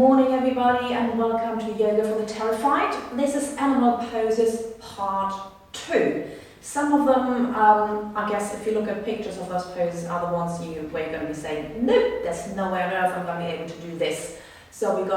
morning everybody and welcome to Yoga for the Terrified. This is Animal Poses Part 2. Some of them, I guess if you look at pictures of those poses, are the ones where you're going to be saying, nope, there's no way on earth I'm going to be able to do this. So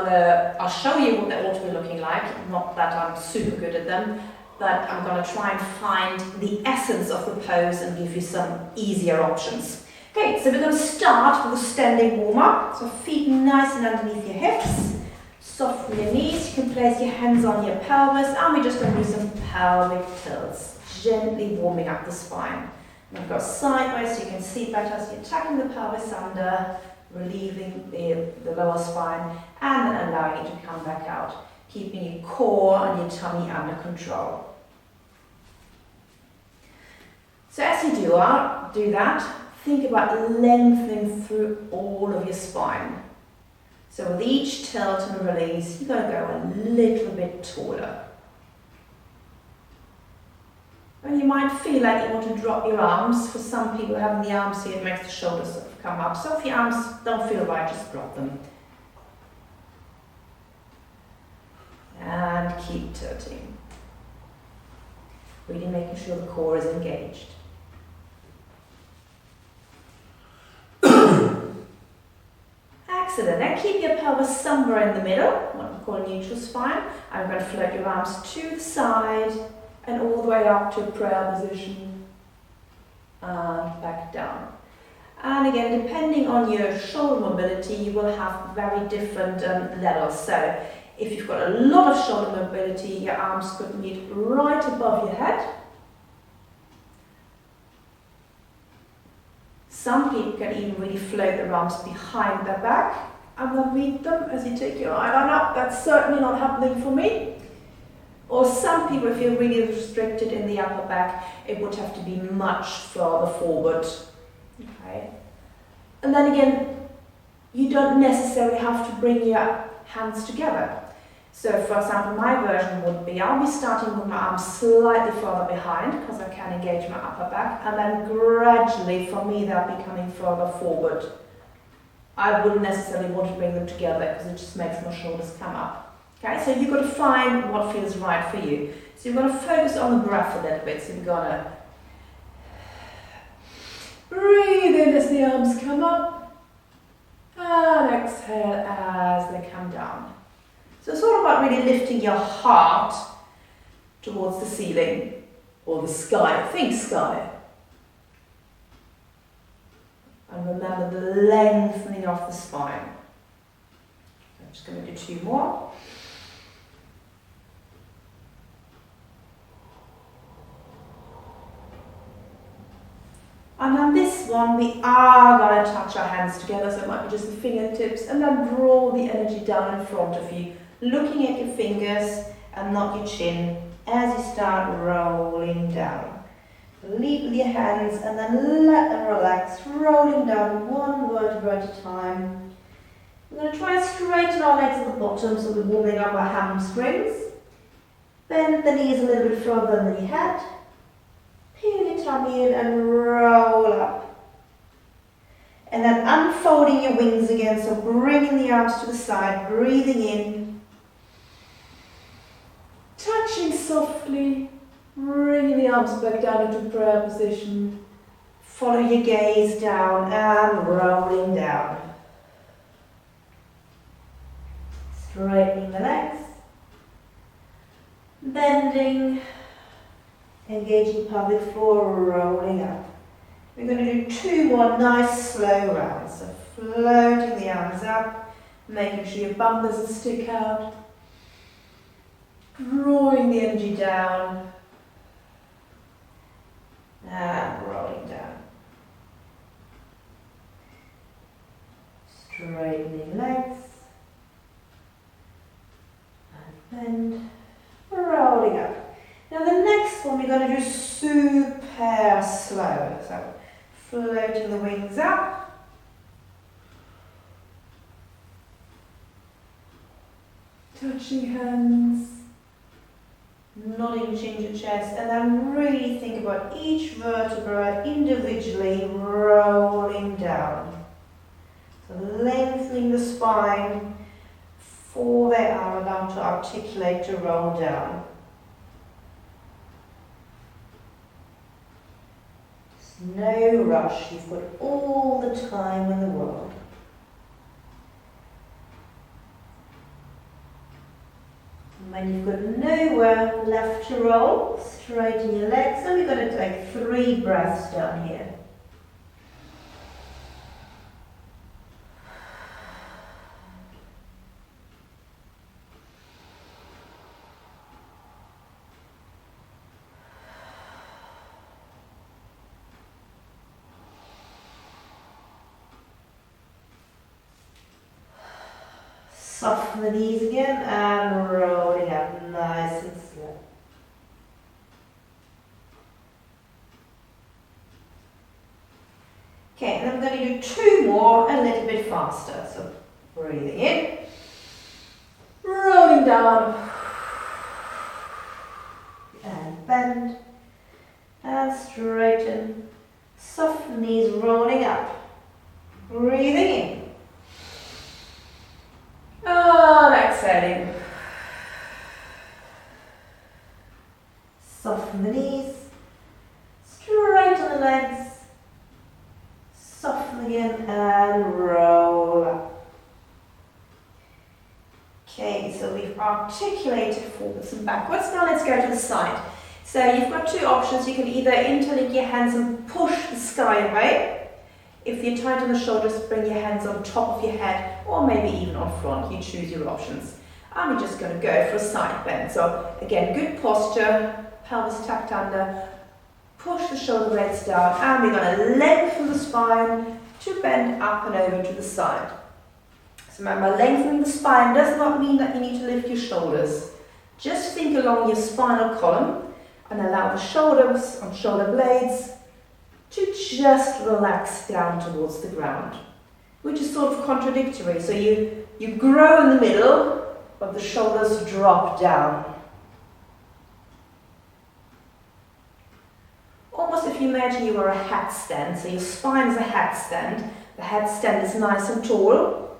I'll show you what they ought to be looking like. Not that I'm super good at them, but I'm going to try and find the essence of the pose and give you some easier options. Okay, so we're going to start with a standing warm-up. So feet nice and underneath your hips. Soften your knees. You can place your hands on your pelvis. And we're just going to do some pelvic tilts. Gently warming up the spine. And we'll go sideways so you can see better. So you're tucking the pelvis under, relieving the lower spine, and then allowing it to come back out. Keeping your core and your tummy under control. So as you do that, think about lengthening through all of your spine. So with each tilt and release, you're going to go a little bit taller. And you might feel like you want to drop your arms. For some people, having the arms here makes the shoulders come up. So if your arms don't feel right, just drop them. And keep tilting. Really making sure the core is engaged. Excellent. Now keep your pelvis somewhere in the middle, what we call neutral spine. I'm going to float your arms to the side and all the way up to a prayer position and back down. And again, depending on your shoulder mobility, you will have very different levels. So if you've got a lot of shoulder mobility, your arms could meet right above your head. Some people can even really float their arms behind their back and then meet them as you take your eyeliner up. That's certainly not happening for me. Or some people, if you're really restricted in the upper back, it would have to be much further forward. Okay. And then again, you don't necessarily have to bring your hands together. So for example, my version would be, I'll be starting with my arms slightly further behind because I can engage my upper back, and then gradually, for me, they'll be coming further forward. I wouldn't necessarily want to bring them together because it just makes my shoulders come up. Okay, so you've got to find what feels right for you. So you've got to focus on the breath a little bit. So you've got to breathe in as the arms come up, and exhale as they come down. So it's all about really lifting your heart towards the ceiling or the sky. Think sky. And remember the lengthening of the spine. I'm just going to do 2 more. And on this one, we are going to touch our hands together, so it might be just the fingertips, and then draw the energy down in front of you, looking at your fingers and not your chin as you start rolling down. Lead with your hands and then let them relax, rolling down one vertebra at a time. We're going to try and straighten our legs at the bottom so we're warming up our hamstrings. Bend the knees a little bit further than your head. Peel your tummy in and roll up. And then unfolding your wings again, so bringing the arms to the side, breathing in. Touching softly, bringing the arms back down into prayer position. Follow your gaze down and rolling down. Straightening the legs. Bending. Engaging pelvic floor, rolling up. We're going to do 2 more nice slow rounds. So floating the arms up, making sure your bum doesn't stick out. Drawing the energy down. And rolling down. Straightening legs. And bend. Rolling up. Now the next one we're going to do super slow. So floating the wings up. Touching hands. Nodding chin to chest, and then really think about each vertebra individually rolling down. So lengthening the spine, before they are allowed to articulate to roll down. There's no rush, you've got all the time in the world. And when you've got nowhere left to roll, straighten your legs, and we're going to take 3 breaths down here. Soften the knees again and rolling up nice and slow. Okay, and I'm going to do 2 more a little bit faster. So breathing in, rolling down, and bend, and straighten. Soften knees, rolling up, breathing in. And exhaling. Soften the knees, straighten the legs, soften again and roll up. Okay, so we've articulated forwards and backwards. Now let's go to the side. So you've got 2 options. You can either interlink your hands and push the sky away. If you're tight on the shoulders, bring your hands on top of your head, or maybe even on front. You choose your options. And we're just going to go for a side bend. So again, good posture, pelvis tucked under, push the shoulder blades down, and we're going to lengthen the spine to bend up and over to the side. So remember, lengthening the spine does not mean that you need to lift your shoulders. Just think along your spinal column and allow the shoulders and shoulder blades to just relax down towards the ground, which is sort of contradictory. So you grow in the middle, but the shoulders drop down. Almost if you imagine you were a hat stand, so your spine is a hat stand, the hat stand is nice and tall,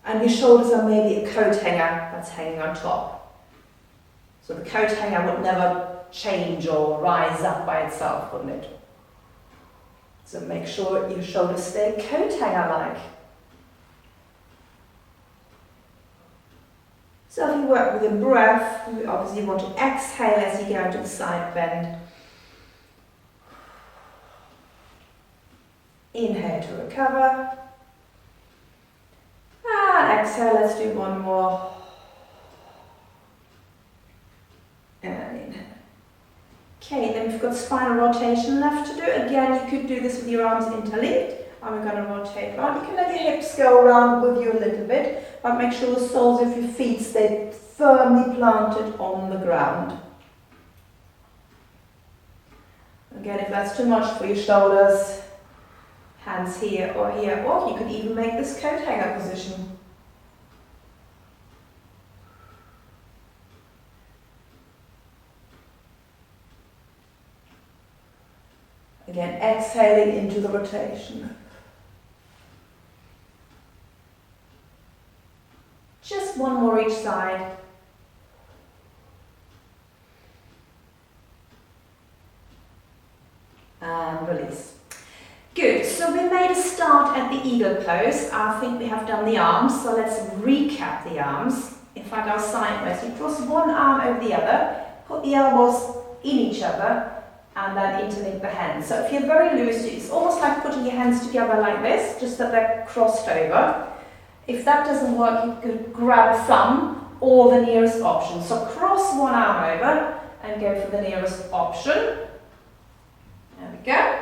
and your shoulders are maybe a coat hanger that's hanging on top. So the coat hanger would never change or rise up by itself, wouldn't it? So make sure your shoulders stay coat hanger-like. So if you work with your breath, you obviously want to exhale as you go into the side bend. Inhale to recover. And exhale, let's do 1 more. And inhale. Okay, then we've got spinal rotation left to do. Again, you could do this with your arms interlinked. And we're going to rotate around. You can let your hips go around with you a little bit, but make sure the soles of your feet stay firmly planted on the ground. Again, if that's too much for your shoulders, hands here, or you could even make this coat hanger position. Again, exhaling into the rotation. Just 1 more each side. And release. Good, so we made a start at the eagle pose. I think we have done the arms, so let's recap the arms. If I go sideways, you cross one arm over the other, put the elbows in each other, and then interlink the hands. So if you're very loose, it's almost like putting your hands together like this, just that they're crossed over. If that doesn't work, you could grab a thumb or the nearest option. So cross one arm over and go for the nearest option. There we go.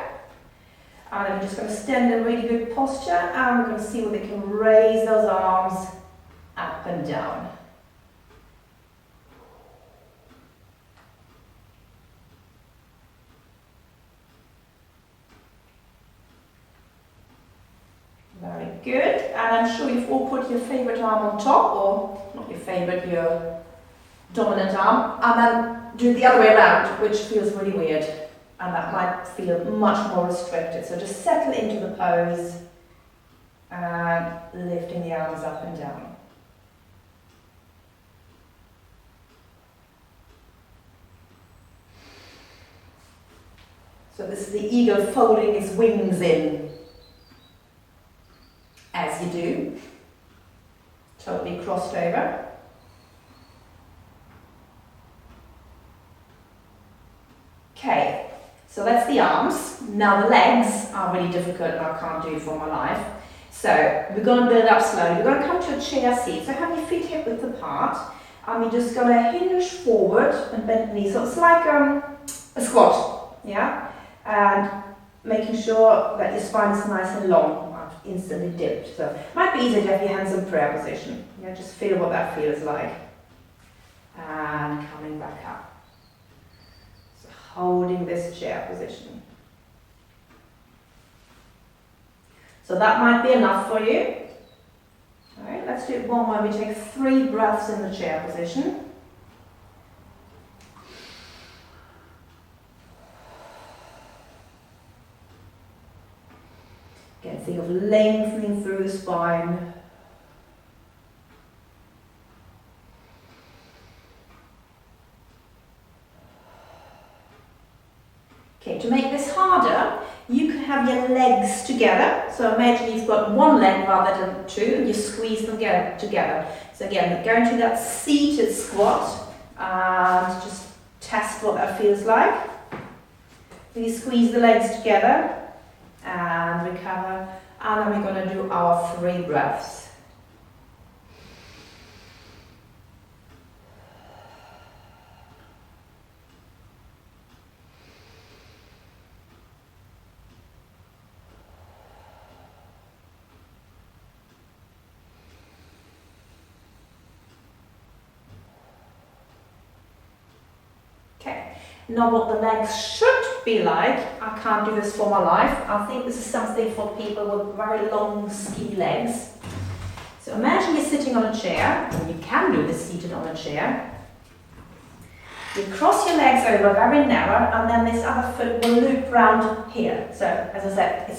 And then we're just going to stand in really good posture, and we're going to see whether we can raise those arms up and down. Very good, and I'm sure you've all put your favourite arm on top, or not your favourite, your dominant arm, and then do the other way around, which feels really weird, and that might feel much more restricted. So just settle into the pose and lifting the arms up and down. So this is the eagle folding its wings in, as you do. Totally crossed over. Okay, so that's the arms. Now the legs are really difficult and I can't do it for my life. So we're going to build up slowly. We're going to come to a chair seat. So have your feet hip width apart. And we're just going to hinge forward and bend the knees. So it's like a squat, yeah? And making sure that your spine is nice and long. I've instantly dipped. So it might be easier to have your hands in prayer position. Yeah, just feel what that feels like. And coming back up. So holding this chair position. So that might be enough for you. Alright, let's do it one more. We take 3 breaths in the chair position. Again, think of lengthening through the spine. Okay, to make this harder, you can have your legs together. So imagine you've got one leg rather than 2 and you squeeze them together. So again, go into that seated squat and just test what that feels like. Really squeeze the legs together and recover. And then we're going to do our 3 breaths. Now what the legs should be like, I can't do this for my life. I think this is something for people with very long, skinny legs. So imagine you're sitting on a chair, and you can do this seated on a chair. You cross your legs over very narrow, and then this other foot will loop round here. So as I said,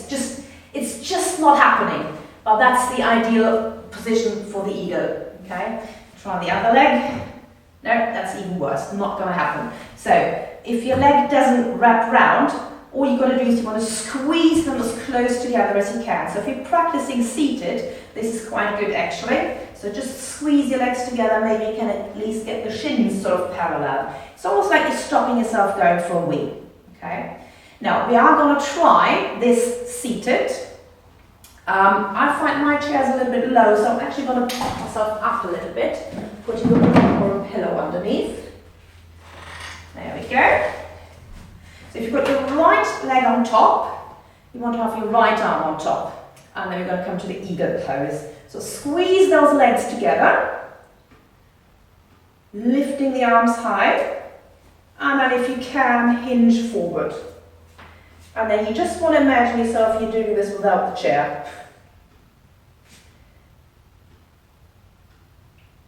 it's just not happening. But that's the ideal position for the eagle. Okay, try the other leg. No, that's even worse, not going to happen. So, if your leg doesn't wrap round, all you've got to do is you want to squeeze them as close together as you can. So if you're practicing seated, this is quite good actually. So just squeeze your legs together, maybe you can at least get the shins sort of parallel. It's almost like you're stopping yourself going for a wee. Okay? Now, we are going to try this seated. I find my chair's a little bit low, so I'm actually going to pop myself up a little bit, putting a book or a pillow underneath. There we go. So if you've got your right leg on top, you want to have your right arm on top. And then we're going to come to the eagle pose. So squeeze those legs together, lifting the arms high, and then if you can, hinge forward. And then you just want to imagine yourself you're doing this without the chair.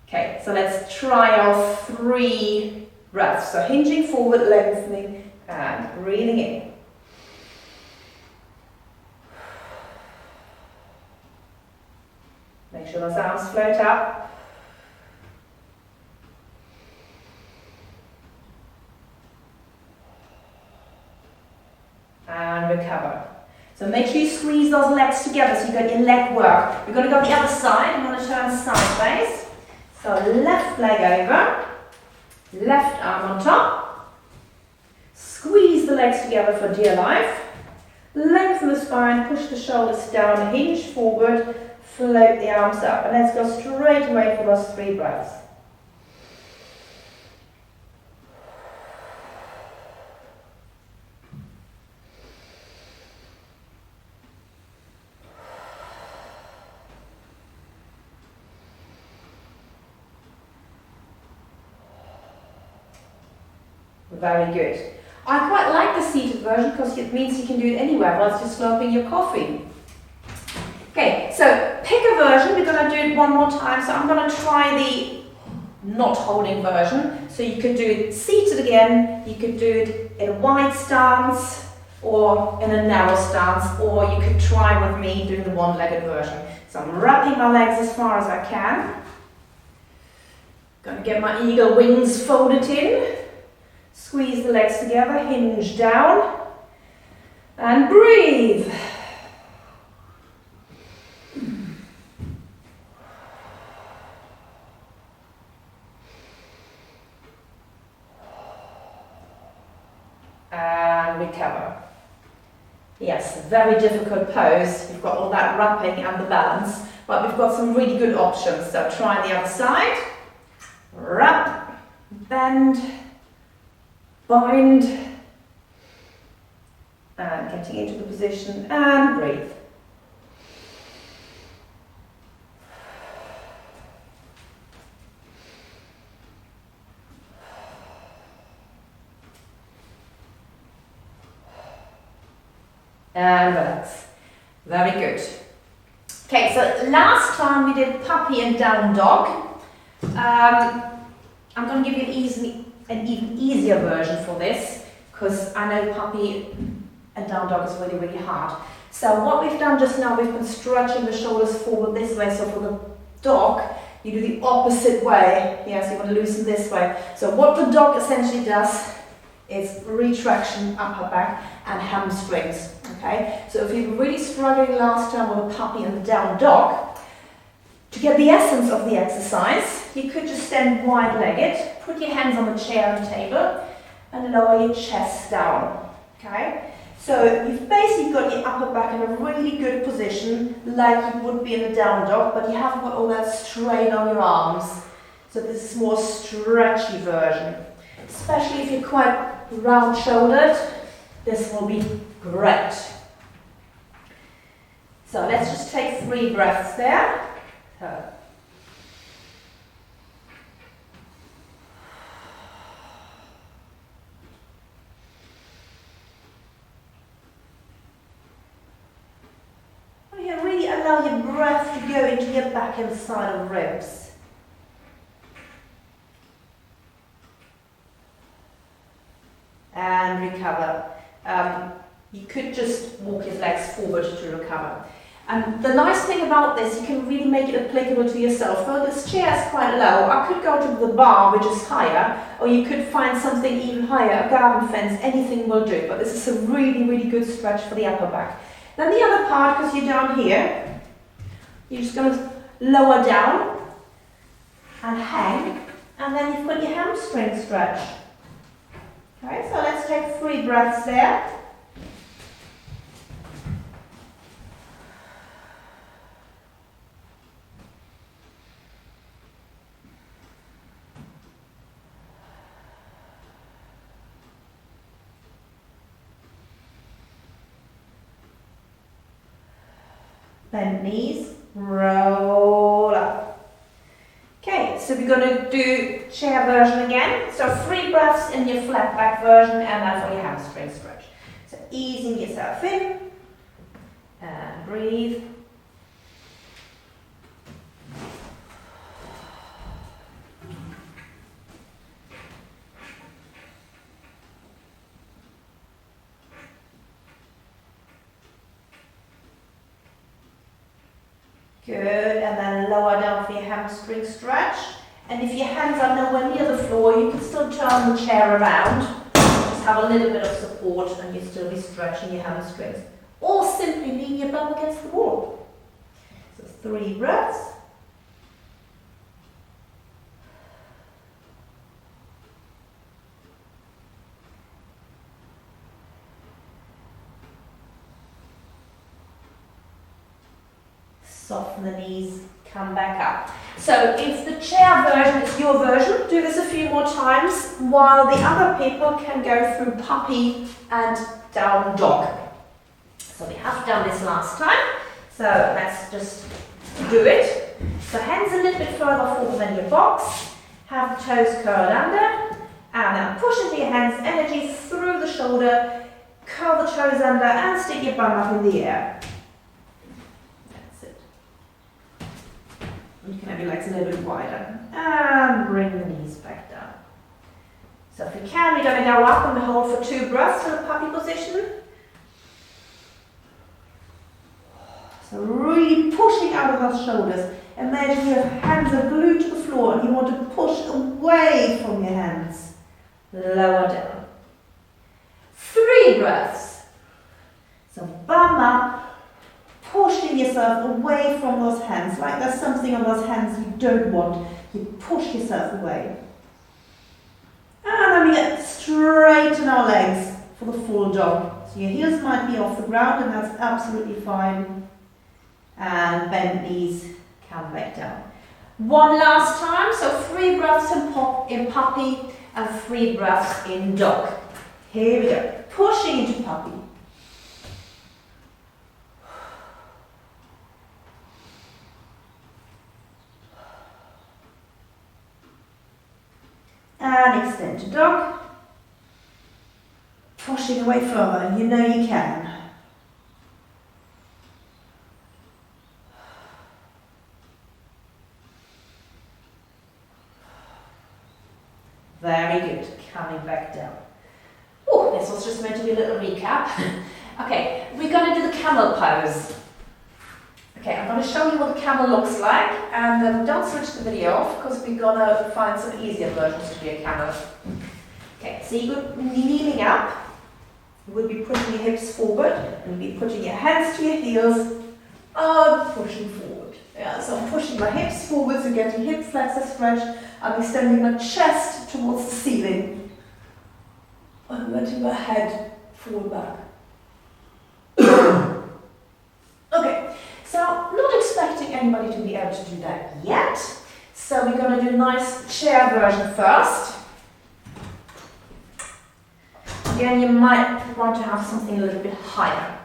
Okay, so let's try our 3 breaths. So hinging forward, lengthening, and breathing in. Make sure those arms float up. And recover. So make sure you squeeze those legs together so you've got your leg work. We're going to go the other side. I'm going to turn sideways. So left leg over. Left arm on top. Squeeze the legs together for dear life. Lengthen the spine, push the shoulders down, hinge forward, float the arms up. And let's go straight away for those 3 breaths. Very good. I quite like the seated version because it means you can do it anywhere whilst you're slurping your coffee. Okay, so pick a version. We're going to do it one more time. So I'm going to try the not holding version. So you could do it seated again. You could do it in a wide stance or in a narrow stance, or you could try with me doing the one-legged version. So I'm wrapping my legs as far as I can. Going to get my eagle wings folded in. Squeeze the legs together, hinge down, And breathe. And recover. Yes, very difficult pose. You've got all that wrapping and the balance, but we've got some really good options. So try the other side. Wrap, bend, bind, and getting into the position and breathe. And relax. Very good. Okay, so last time we did puppy and down dog. I'm going to give you an even easier version for this, because I know puppy and down dog is really, really hard. So what we've done just now, we've been stretching the shoulders forward this way. So for the dog, you do the opposite way. Yes, you want to loosen this way. So what the dog essentially does is retraction, upper back, and hamstrings. Okay, so if you were really struggling last time with a puppy and the down dog, to get the essence of the exercise, you could just stand wide-legged, put your hands on the chair and table, and lower your chest down. Okay, so you've basically got your upper back in a really good position, like you would be in the down dog, but you haven't got all that strain on your arms. So this is more stretchy version. Especially if you're quite round-shouldered, this will be great. So let's just take 3 breaths there. You really allow your breath to go into your back and side of ribs. And recover. You could just walk your legs forward to recover. And the nice thing about this, you can really make it applicable to yourself. Well, this chair is quite low. I could go to the bar, which is higher, or you could find something even higher, a garden fence, anything will do. But this is a really, really good stretch for the upper back. Then the other part, because you're down here, you're just going to lower down and hang, and then you've got your hamstring stretch. Okay, so let's take 3 breaths there. Bend knees, roll up. Okay, so we're going to do chair version again. So 3 breaths in your flat back version, and then for your hamstring stretch. So easing yourself in, and breathe. Good, and then lower down for your hamstring stretch. And if your hands are nowhere near the floor, you can still turn the chair around. Just have a little bit of support and you'll still be stretching your hamstrings. Or simply lean your bum against the wall. So 3 breaths. Soften the knees, come back up. So if the chair version is your version, do this a few more times while the other people can go through puppy and down dog. So we have done this last time, so let's just do it. So hands a little bit further forward than your box, have the toes curled under, and then push into your hands, energy through the shoulder, curl the toes under and stick your bum up in the air. You can have your legs a little bit wider. And bring the knees back down. So if you can, we're going to go up and hold for 2 breaths in the puppy position. So really pushing out of those shoulders. Imagine your hands are glued to the floor and you want to push away from your hands. Lower down. 3 breaths. So bum up, pushing yourself away from those hands, like there's something on those hands you don't want. You push yourself away. And then we get straighten our legs for the full dog. So your heels might be off the ground and that's absolutely fine. And bend knees, come back down. One last time, so 3 breaths in puppy and 3 breaths in dog. Here we go, pushing into puppy. And extend to dog. Pushing away further, and you know you can. Very good, coming back down. Oh, this was just meant to be a little recap. Okay, we're going to do the camel pose. Okay, I'm going to show you what the camel looks like, and don't switch the video off because we're going to find some easier versions to be a camel. Okay, so you're kneeling up. You would be pushing your hips forward, and you'll be putting your hands to your heels, and pushing forward. Yeah, so I'm pushing my hips forward to get your hip flexor stretch. I'm extending my chest towards the ceiling. I'm letting my head forward back. Okay, so not expecting anybody to be able to do that yet. So we're going to do a nice chair version first. Again, you might want to have something a little bit higher.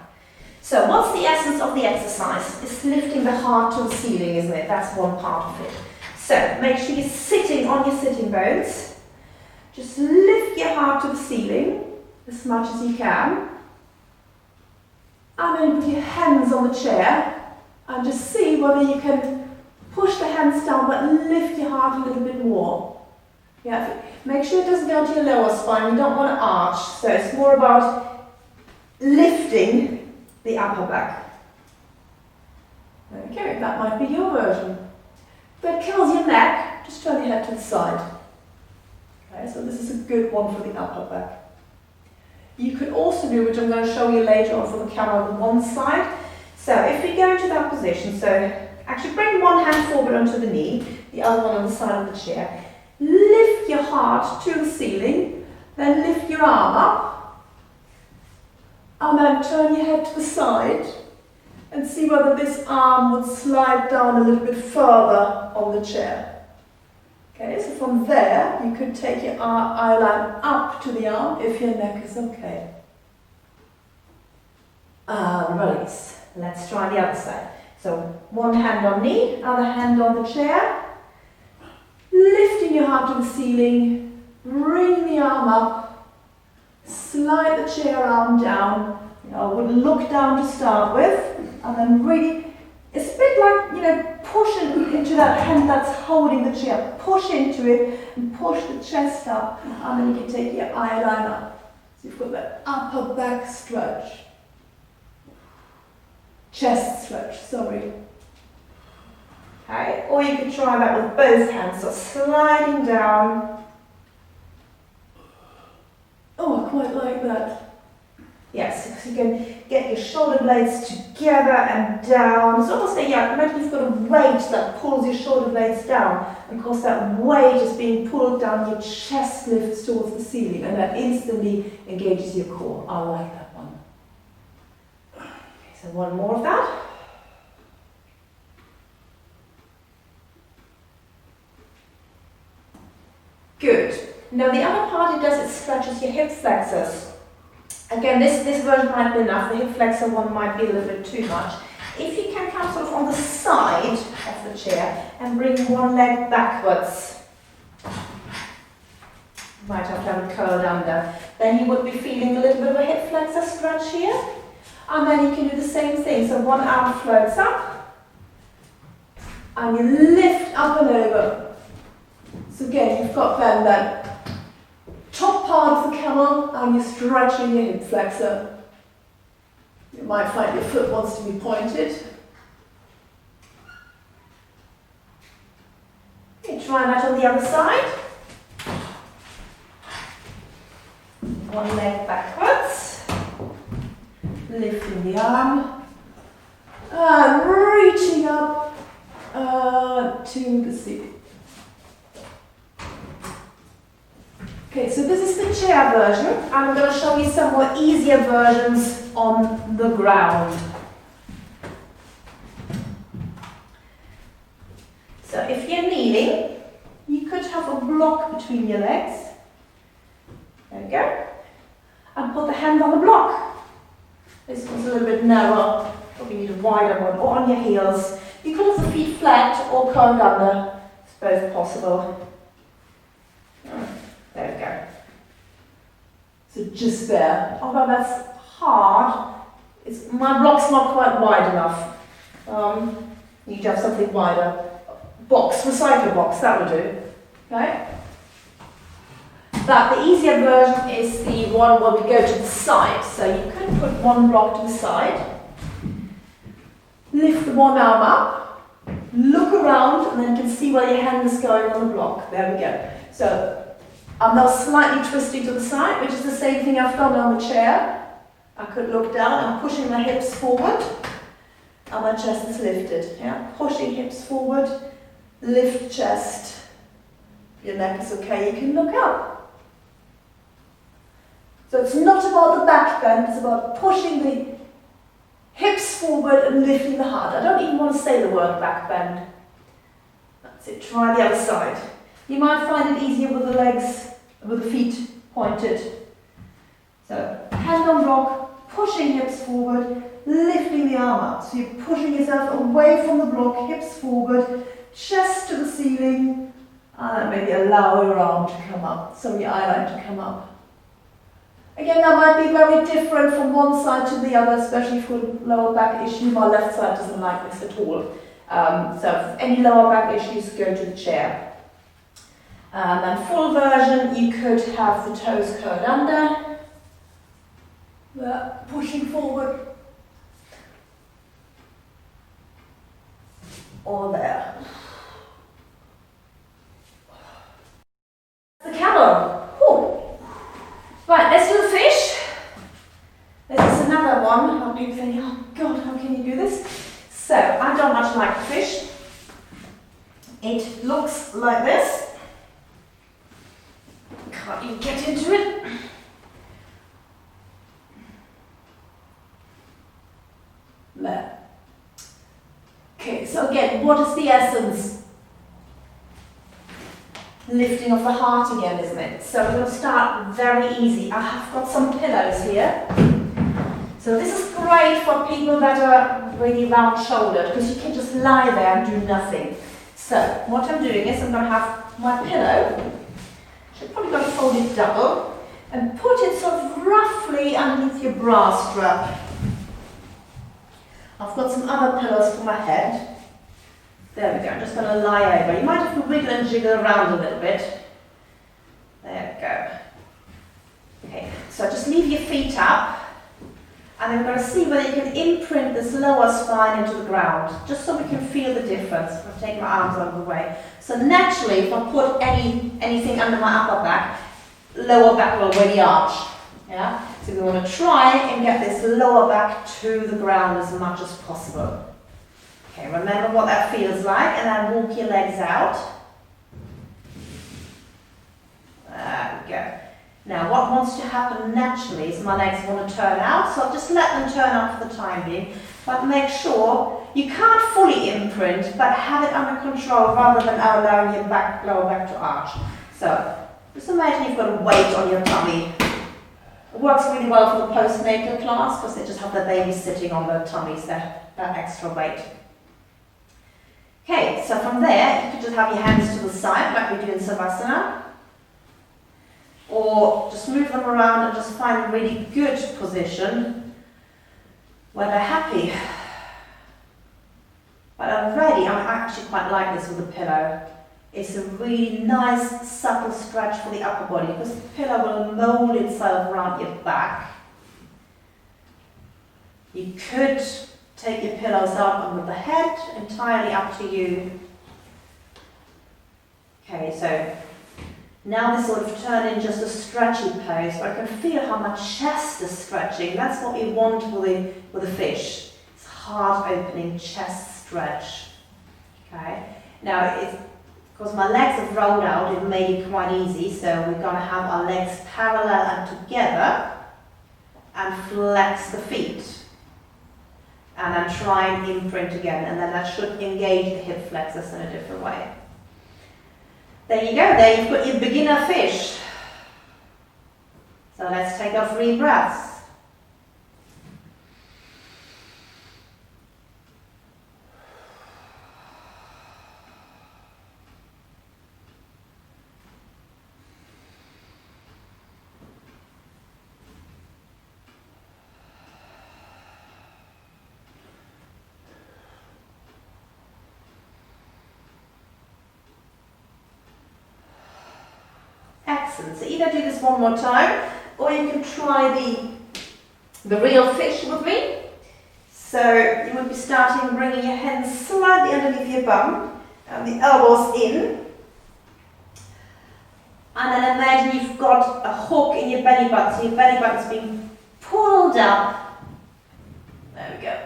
So what's the essence of the exercise? It's lifting the heart to the ceiling, isn't it? That's one part of it. So make sure you're sitting on your sitting bones. Just lift your heart to the ceiling as much as you can. And then put your hands on the chair and just see whether you can push the hands down but lift your heart a little bit more. Yeah, make sure it doesn't go to your lower spine. You don't want to arch. So it's more about lifting the upper back. Okay, that might be your version. If that kills your neck, just turn your head to the side. Okay, so this is a good one for the upper back. You could also do, which I'm going to show you later on for the camel on one side. So if we go into that position, so actually bring one hand forward onto the knee, the other one on the side of the chair. Lift your heart to the ceiling, then lift your arm up, and then turn your head to the side and see whether this arm would slide down a little bit further on the chair. Okay, so from there you could take your eye line up to the arm if your neck is okay. And release. Let's try the other side. So one hand on knee, other hand on the chair. Lifting your heart to the ceiling, bring the arm up, slide the chair arm down. I would look down to start with, and then really, it's a bit like, pushing into that hand that's holding the chair. Push into it and push the chest up, and then you can take your eye line up. So you've got that upper back stretch. Chest stretch, sorry. Okay, or you could try that with both hands, so sliding down. Oh, I quite like that. Yes, because you can get your shoulder blades together and down. It's almost like, imagine you've got a weight that pulls your shoulder blades down. And of course that weight is being pulled down, your chest lifts towards the ceiling, and that instantly engages your core. I like that one. Okay, so one more of that. Good. Now the other part it does, it stretches your hip flexors. Again, this version might be enough. The hip flexor one might be a little bit too much. If you can come sort of on the side of the chair and bring one leg backwards, you might have to have it curled under, then you would be feeling a little bit of a hip flexor stretch here. And then you can do the same thing. So one arm floats up, and you lift up and over. So again, you've got then that top part of the camel, and you're stretching your hip flexor. You might find your foot wants to be pointed. You try that on the other side. One leg backwards. lifting the arm, and reaching up to the seat. Okay, so this is the chair version, and I'm going to show you some more easier versions on the ground. So if you're kneeling, you could have a block between your legs. There we go. And put the hand on the block. This one's a little bit narrow, probably need a wider one, or on your heels. You could have the feet flat or curled under. It's both possible. There we go. So just there. Although that's hard, my block's not quite wide enough. You need to have something wider. Box, recycle box, that would do. Okay? But the easier version is the one where we go to the side. So you could put one block to the side, lift the one arm up, look around, and then you can see where your hand is going on the block. There we go. So I'm now slightly twisting to the side, which is the same thing I've done on the chair. I could look down, I'm pushing my hips forward, and my chest is lifted. Yeah? Pushing hips forward, lift chest. Your neck is okay, you can look up. So it's not about the back bend, it's about pushing the hips forward and lifting the heart. I don't even want to say the word back bend. That's it, try the other side. You might find it easier with the legs, with the feet pointed. So, hand on block, pushing hips forward, lifting the arm up. So you're pushing yourself away from the block, hips forward, chest to the ceiling, and maybe allow your arm to come up, so your eyeline to come up. Again, that might be very different from one side to the other, especially for lower back issue. My left side doesn't like this at all. So if any lower back issues, go to the chair. And full version, you could have the toes curled under, pushing forward, or there. The camel. Right, let's do the fish. This is another one. I'll be thinking, oh God, how can you do this? So, I don't much like fish. It looks like this. Can't even get into it. There. Okay, so again, what is the essence? Lifting of the heart again, isn't it? So we're going to start very easy. I have got some pillows here. So this is great for people that are really round-shouldered, because you can just lie there and do nothing. So what I'm doing is I'm going to have my pillow, should probably going to fold it double, and put it sort of roughly underneath your bra strap. I've got some other pillows for my head. There we go, I'm just going to lie over. You might have to wiggle and jiggle around a little bit. There we go. Okay, so just leave your feet up, and then we're going to see whether you can imprint this lower spine into the ground, just so we can feel the difference. I'll take my arms out of the way. So naturally, if I put anything under my upper back, lower back will already arch. Yeah? So we want to try and get this lower back to the ground as much as possible. Okay, remember what that feels like, and then walk your legs out. There we go. Now, what wants to happen naturally is my legs want to turn out, so I'll just let them turn out for the time being, but make sure you can't fully imprint, but have it under control rather than allowing your lower back to arch. So, just imagine you've got a weight on your tummy. It works really well for the postnatal class, because they just have the baby sitting on their tummies, that extra weight. Okay, so from there, you could just have your hands to the side, like we do in Savasana. Or just move them around and just find a really good position where they're happy. But already, I actually quite like this with a pillow. It's a really nice, subtle stretch for the upper body, because the pillow will mold itself around your back. You could take your pillows out under the head, entirely up to you. Okay, so Now this sort of turned in just a stretchy pose, but I can feel how my chest is stretching. That's what we want with the fish. It's heart opening, chest stretch. Okay. Now, because my legs have rolled out, it made it quite easy. So we're going to have our legs parallel and together, and flex the feet. And then try and imprint again, and then that should engage the hip flexors in a different way. There you go, there you've got your beginner fish. So let's take our 3 breaths. Excellent. So either do this one more time, or you can try the real fish with me. So you would be starting bringing your hands slightly underneath your bum, and the elbows in. And then imagine you've got a hook in your belly button, so your belly button's being pulled up. There we go.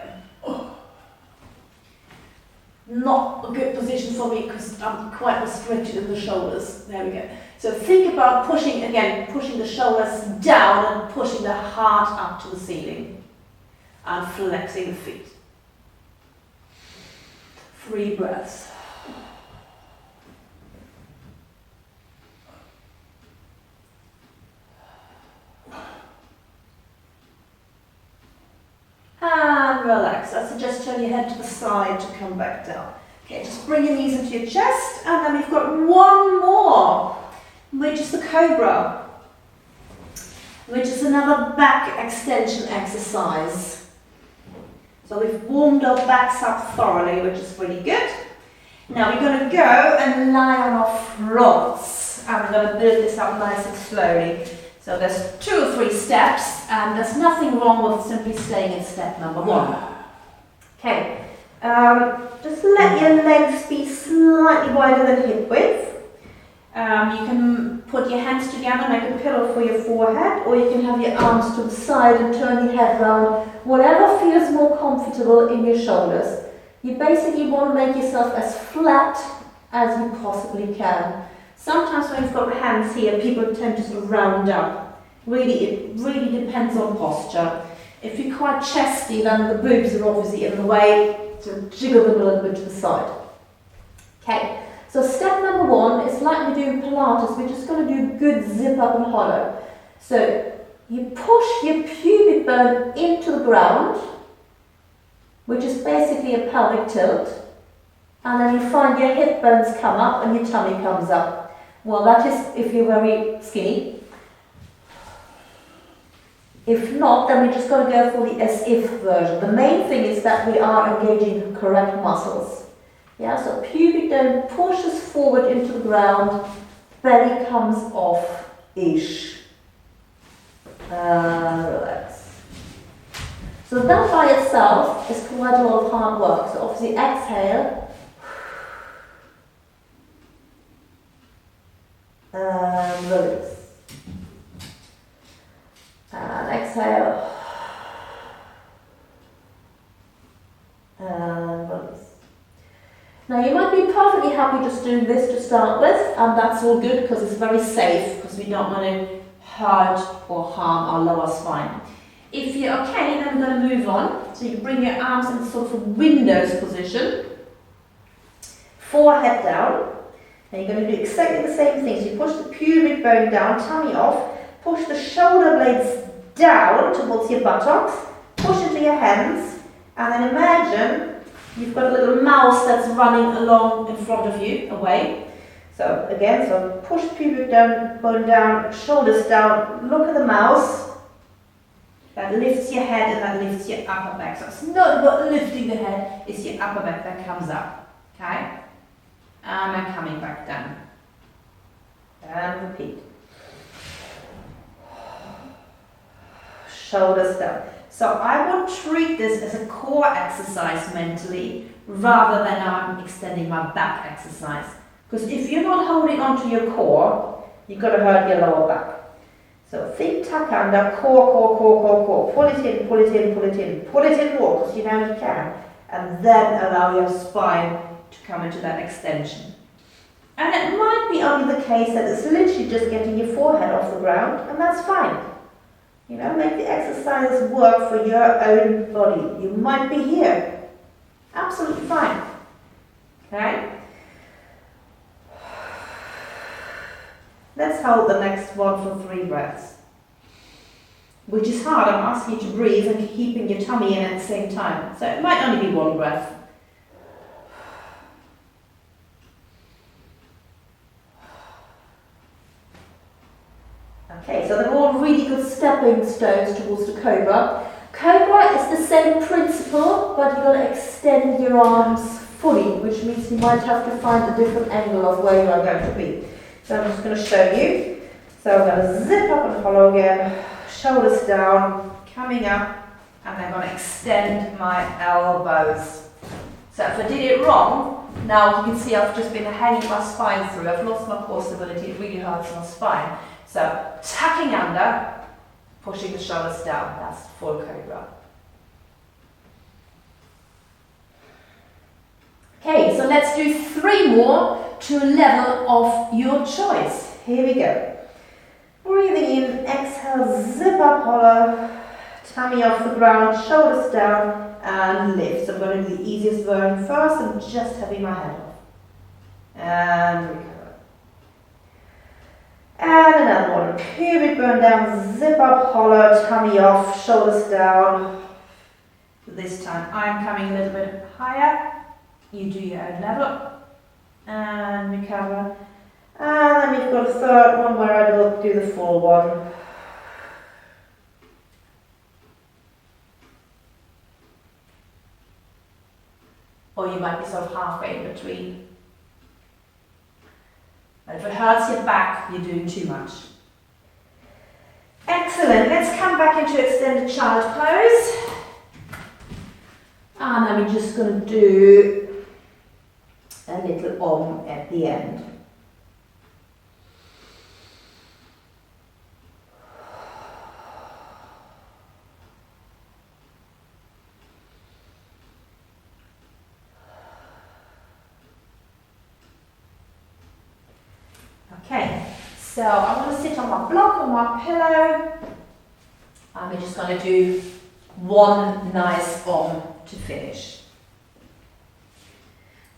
Not a good position for me because I'm quite restricted in the shoulders. There we go. So think about pushing the shoulders down and pushing the heart up to the ceiling and flexing the feet. 3 breaths. And relax. I suggest turn your head to the side to come back down. Okay, just bring your knees into your chest, and then we've got one more, which is the cobra, which is another back extension exercise. So we've warmed our backs up thoroughly, which is really good. Now we're going to go and lie on our fronts, and we're going to build this up nice and slowly. So there's 2 or 3 steps, and there's nothing wrong with simply staying in step number 1. Okay, just let your legs be slightly wider than hip width. You can put your hands together, make a pillow for your forehead, or you can have your arms to the side and turn your head round, whatever feels more comfortable in your shoulders. You basically want to make yourself as flat as you possibly can. Sometimes when you've got hands here, people tend to sort of round up. It really depends on posture. If you're quite chesty, then the boobs are obviously in the way, so jiggle them a little bit to the side. Okay, so step number 1 is like we do in Pilates, we're just going to do good zip up and hollow. So you push your pubic bone into the ground, which is basically a pelvic tilt, and then you find your hip bones come up and your tummy comes up. Well, that is if you're very skinny. If not, then we're just going to go for the as-if version. The main thing is that we are engaging the correct muscles. Yeah, so pubic bone pushes forward into the ground, belly comes off-ish. Relax. So that by itself is quite a lot of hard work. So obviously exhale. And release. And exhale. And release. Now you might be perfectly happy just doing this to start with, and that's all good because it's very safe, because we don't want to hurt or harm our lower spine. If you're okay, then we're going to move on. So you bring your arms in sort of a Windows position. Forehead down. And you're going to do exactly the same thing. So you push the pubic bone down, tummy off, push the shoulder blades down towards your buttocks, push into your hands, and then imagine you've got a little mouse that's running along in front of you, away. So again, so push pubic bone down, shoulders down, look at the mouse. That lifts your head and that lifts your upper back. So it's not about lifting the head, it's your upper back that comes up. Okay? And then coming back down. And repeat. Shoulders down. So I would treat this as a core exercise mentally, rather than I'm extending my back exercise. Because if you're not holding onto your core, You've got to hurt your lower back. So think tuck under, core. Pull it in, pull it in, pull it in. Pull it in more, because you know you can. And then allow your spine to come into that extension. And it might be only the case that it's literally just getting your forehead off the ground, and that's fine. You know, make the exercises work for your own body. You might be here. Absolutely fine. Okay? Let's hold the next one for 3 breaths. Which is hard. I'm asking you to breathe and keeping your tummy in at the same time. So it might only be 1 breath. Okay, so they're all really good stepping stones towards the cobra. Cobra is the same principle, but you've got to extend your arms fully, which means you might have to find a different angle of where you are going to be. So I'm just going to show you. So I'm going to zip up and follow again, shoulders down, coming up, and I'm going to extend my elbows. So if I did it wrong, now you can see I've just been hanging my spine through. I've lost my core stability, it really hurts my spine. So tucking under, pushing the shoulders down, that's full cobra. Okay, so let's do 3 more to a level of your choice. Here we go. Breathing in, exhale, zip up hollow, tummy off the ground, shoulders down, and lift. So I'm going to do the easiest version first and just having my head off. And recover. And another one. Pubic bone down, zip up hollow, tummy off, shoulders down. This time I'm coming a little bit higher. You do your own level. And recover. And then we've got a third one where I will do the full one. Or you might be sort of halfway in between. But if it hurts your back, you're doing too much. Excellent. Let's come back into extended child pose. And then we're just going to do a little om at the end. Okay, so I'm going to sit on my block, on my pillow, and we're just going to do 1 nice om to finish.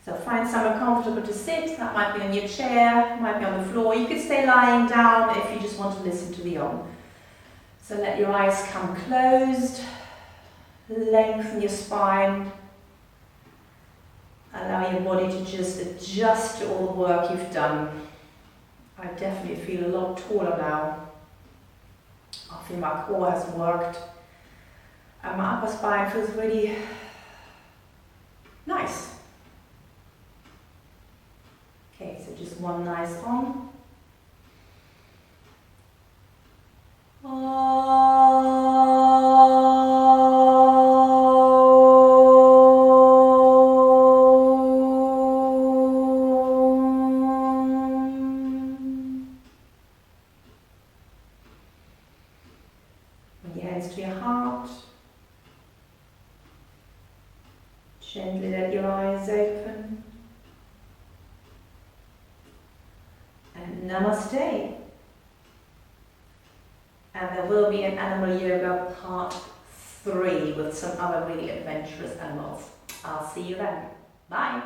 So find somewhere comfortable to sit. That might be on your chair, might be on the floor. You could stay lying down if you just want to listen to the om. So let your eyes come closed, lengthen your spine, allow your body to just adjust to all the work you've done. I definitely feel a lot taller now. I feel my core has worked and my upper spine feels really nice. Okay, so just 1 nice om. To your heart. Gently let your eyes open. And namaste. And there will be an animal yoga part 3 with some other really adventurous animals. I'll see you then. Bye.